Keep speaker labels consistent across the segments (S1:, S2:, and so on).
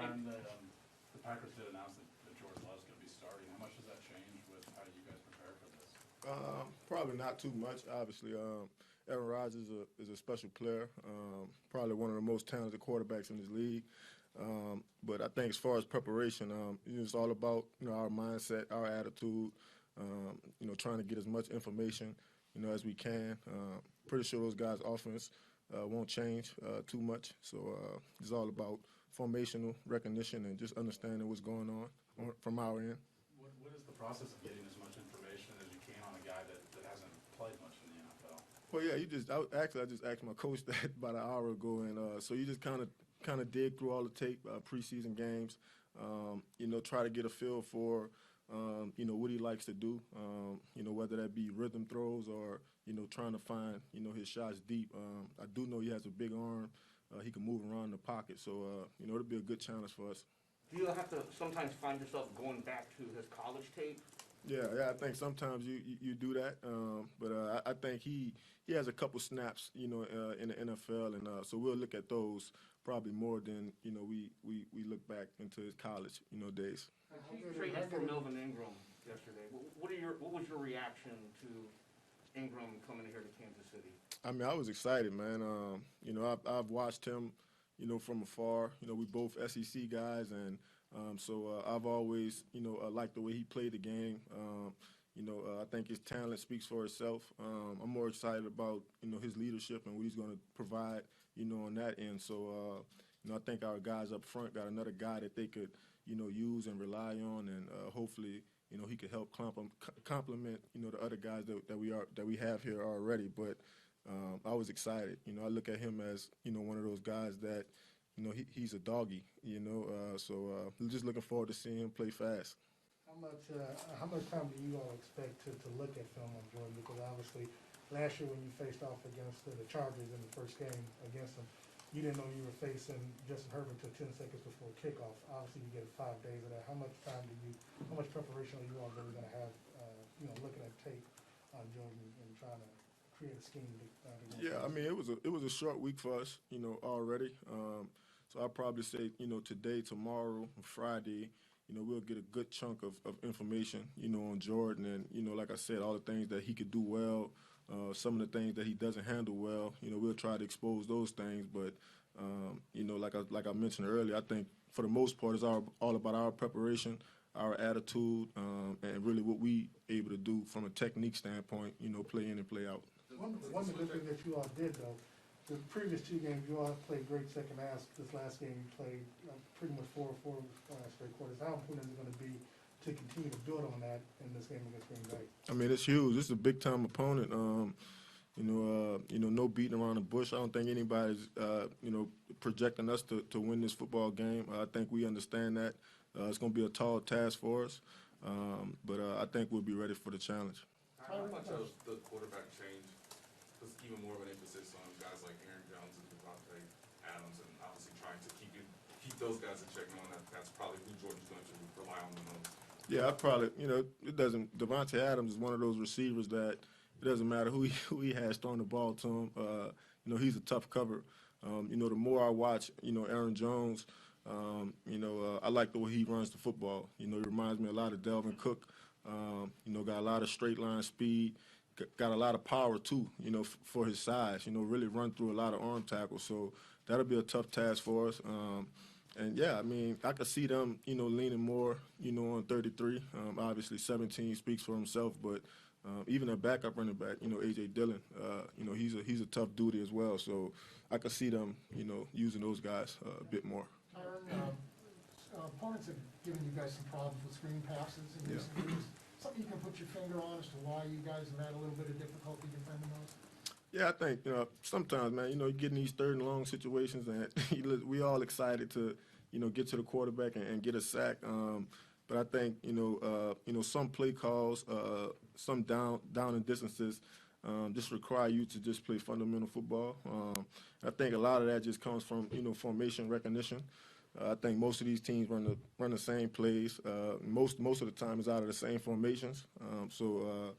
S1: Tyrann, the Packers did announce that George Love's going to be starting. How much does that change with how you guys prepare for this?
S2: Probably not too much, obviously. Aaron Rodgers is a special player, probably one of the most talented quarterbacks in this league. But I think as far as preparation, it's all about our mindset, our attitude, trying to get as much information as we can. Pretty sure those guys' offense won't change too much. So it's all about formational recognition and just understanding what's going on from our end.
S1: What is the process of getting as much information as you can on a guy that hasn't played much in the NFL?
S2: Well, yeah, I just asked my coach that about an hour ago, and so you just kind of dig through all the tape, preseason games, try to get a feel for, what he likes to do, whether that be rhythm throws or, trying to find, his shots deep. I do know he has a big arm. He can move around the pocket, so, it'll be a good challenge for us.
S3: Do you have to sometimes find yourself going back to his college tape?
S2: Yeah, I think sometimes you do that, but I think he has a couple snaps, in the NFL, and so we'll look at those probably more than we look back into his college, days.
S3: He traded for Melvin Ingram yesterday. What was your reaction to Ingram coming here to Kansas City?
S2: I mean, I was excited, man. I've watched him, from afar. We both SEC guys, and so I've always, liked the way he played the game. I think his talent speaks for itself. I'm more excited about, his leadership and what he's going to provide, on that end. So, I think our guys up front got another guy that they could, use and rely on, and hopefully, he could help complement, the other guys that we have here already. But I was excited. I look at him as, one of those guys that, he's a doggy, so just looking forward to seeing him play fast.
S4: How much time do you all expect to look at film on Jordan? Because obviously, last year when you faced off against the Chargers in the first game against them, you didn't know you were facing Justin Herbert until 10 seconds before kickoff. Obviously, you get 5 days of that. How much preparation are you all really going to have, looking at tape on Jordan and trying to create a scheme?
S2: Yeah, I mean, it was a short week for us, already. So I'll probably say, today, tomorrow, Friday, we'll get a good chunk of information, on Jordan. And, like I said, all the things that he could do well, some of the things that he doesn't handle well, we'll try to expose those things. But, like I mentioned earlier, I think for the most part it's all about our preparation, our attitude, and really what we able to do from a technique standpoint, play in and play out.
S4: One of the good things that you all did, though, the previous 2 games, you all played great second half. This last game, you played pretty much four straight quarters. How important is it going to be to continue to build on that in this game against Green Bay?
S2: I mean, it's huge. This is a big-time opponent. No beating around the bush. I don't think anybody's, projecting us to win this football game. I think we understand that. It's going to be a tall task for us, but I think we'll be ready for the challenge.
S5: How much of the quarterback change was even more of an emphasis on guys like Aaron Jones and Devontae Adams, and obviously trying to keep those guys in check, knowing that that's probably who Jordan's going to rely on the most? Yeah,
S2: I probably, it doesn't. Devontae Adams is one of those receivers that it doesn't matter who he has throwing the ball to him. He's a tough cover. The more I watch, Aaron Jones, I like the way he runs the football. He reminds me a lot of Delvin Cook. Got a lot of straight line speed, got a lot of power too, for his size, really run through a lot of arm tackles. So that'll be a tough task for us. And yeah, I mean, I could see them, leaning more, on 33. Obviously 17 speaks for himself, but even a backup running back, A.J. Dillon, he's a tough duty as well. So I could see them, using those guys a bit more.
S6: Tyrann, opponents have given you guys some problems with screen passes in recent years. Something you can put your finger on as to why you guys have had a little bit of difficulty defending those?
S2: Yeah, I think, sometimes, man, you get in these 3rd and long situations, and we all excited to, get to the quarterback and get a sack. But I think, some play calls, some down and distances just require you to just play fundamental football. I think a lot of that just comes from, formation recognition. I think most of these teams run the same plays. Most of the time is out of the same formations. So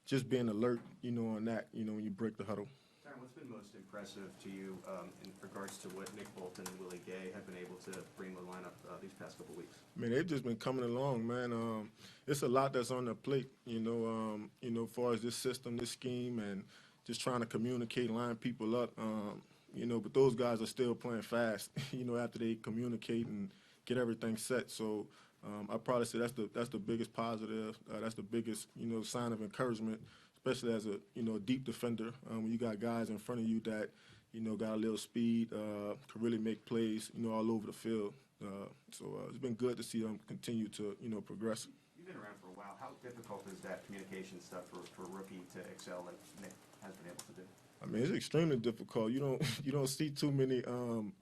S2: just being alert, on that, when you break the huddle.
S7: Tyrann, what's been most impressive to you in regards to what Nick Bolton and Willie Gay have been able to bring the lineup these past couple weeks?
S2: I mean, they've just been coming along, man. It's a lot that's on their plate, as far as this system, this scheme, and just trying to communicate, line people up. But those guys are still playing fast, after they communicate and get everything set. So I probably say that's the biggest positive. That's the biggest, sign of encouragement, especially as a, deep defender. When you got guys in front of you that, got a little speed, can really make plays, all over the field. It's been good to see them continue to, progress.
S7: You've been around for a while. How difficult is that communication stuff for a rookie to excel like Nick has been able to do?
S2: I mean, it's extremely difficult. You don't see too many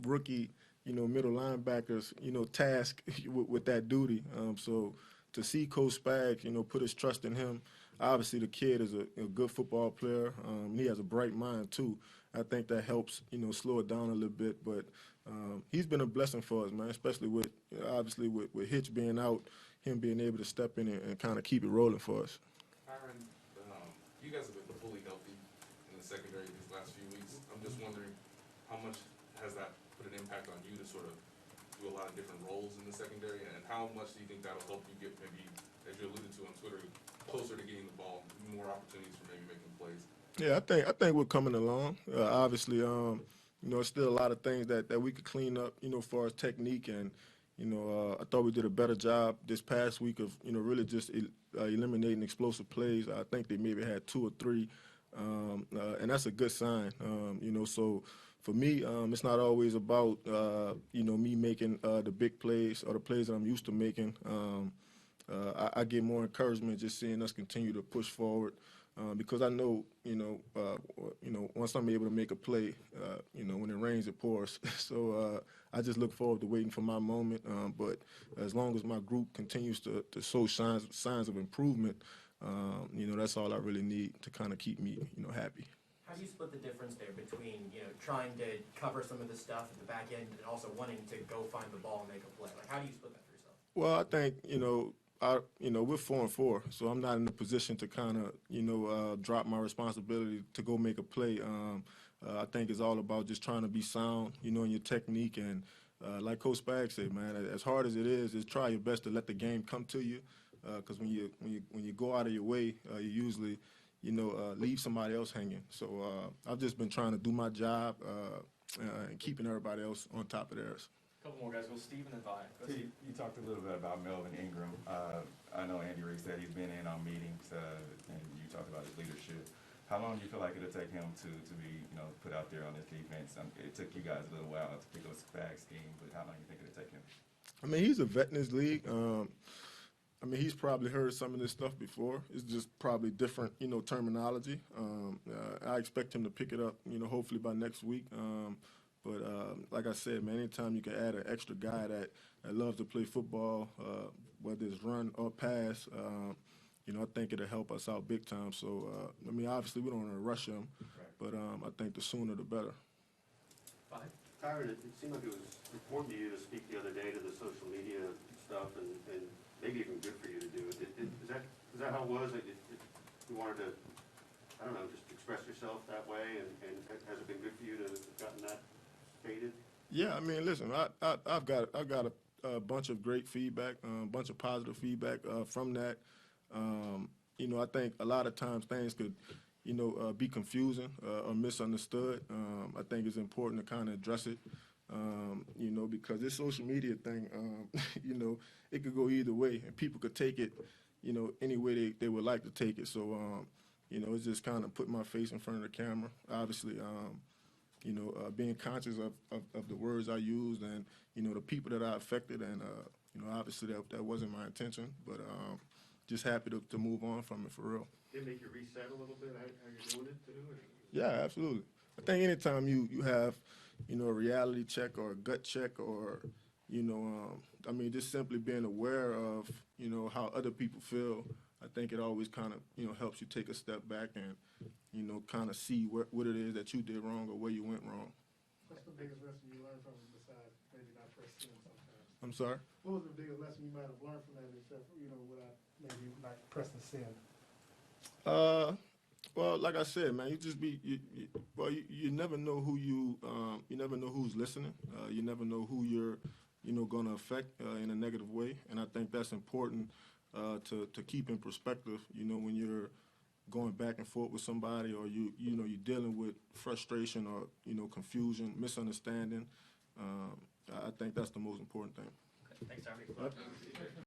S2: rookie, middle linebackers, tasked with that duty. So to see Coach Spags, put his trust in him. Obviously, the kid is a good football player. He has a bright mind too. I think that helps, slow it down a little bit. But he's been a blessing for us, man. Especially with Hitch being out, him being able to step in and kind of keep it rolling for us.
S5: Tyrann, you guys have been fully healthy in the secondary these last few weeks. I'm just wondering how much has that put an impact on you to sort of do a lot of different roles in the secondary, and how much do you think that'll help you get maybe, as you alluded to on Twitter, closer to getting the ball, more opportunities for maybe making plays?
S2: Yeah, I think we're coming along. Obviously, there's still a lot of things that we could clean up, as far as technique, and I thought we did a better job this past week of really just eliminating explosive plays. I think they maybe had 2 or 3, and that's a good sign. So for me, it's not always about me making the big plays or the plays that I'm used to making. I get more encouragement just seeing us continue to push forward. Because I know, once I'm able to make a play, when it rains, it pours. So I just look forward to waiting for my moment. But as long as my group continues to show signs of improvement, that's all I really need to kind of keep me, happy.
S8: How do you split the difference there between, trying to cover some of the stuff at the back end and also wanting to go find the ball and make a play? Like, how do you split that for yourself?
S2: Well, I think, we're 4-4, so I'm not in a position to kind of, drop my responsibility to go make a play. I think it's all about just trying to be sound, in your technique. And like Coach Spags said, man, as hard as it is try your best to let the game come to you. Because when you go out of your way, you usually, leave somebody else hanging. So I've just been trying to do my job and keeping everybody else on top of theirs.
S3: Couple more guys. Go Stephen and Vi. Go Steve.
S9: You talked a little bit about Melvin Ingram. I know Andy Reid said he's been in on meetings, and you talked about his leadership. How long do you feel like it'll take him to be, put out there on this defense? It took you guys a little while to pick up Spags scheme, but how long do you think it'll take him?
S2: I mean, he's a vet in this league. He's probably heard some of this stuff before. It's just probably different, terminology. I expect him to pick it up, hopefully by next week. But like I said, man, anytime you can add an extra guy that loves to play football, whether it's run or pass, I think it'll help us out big time. So, obviously we don't want to rush him, but I think the sooner the better.
S8: Five.
S10: Tyrann, it seemed like it was important to you to speak the other day to the social media stuff, and maybe even good for you to do it. Is that how it was? You wanted to, I don't know, just express yourself that way, and has it been good for you to have gotten that stated?
S2: Yeah, listen, I've got a bunch of great feedback, a bunch of positive feedback from that. I think a lot of times things could, be confusing or misunderstood. I think it's important to kind of address it, because this social media thing, it could go either way, and people could take it, any way they would like to take it. So, it's just kind of put my face in front of the camera. Obviously, being conscious of the words I used and, the people that I affected. And, obviously that wasn't my intention, but just happy to move on from it for real.
S10: Did it make you reset a little bit how you're doing it too?
S2: Yeah, absolutely. I think anytime you have, a reality check or a gut check or, just simply being aware of, how other people feel, I think it always kind of, helps you take a step back and, kind of see what it is that you did wrong or where you went wrong.
S4: What's the biggest lesson you learned from it besides maybe not pressing sometimes?
S2: I'm sorry?
S4: What was the biggest lesson you might have learned from that except, without maybe not pressing send?
S2: Well, like I said, man, you just you never know who you never know who's listening. You never know who you're, going to affect in a negative way. And I think that's important to keep in perspective, when you're going back and forth with somebody, or you're dealing with frustration or confusion, misunderstanding. I think that's the most important thing.
S8: Thanks, Harvey.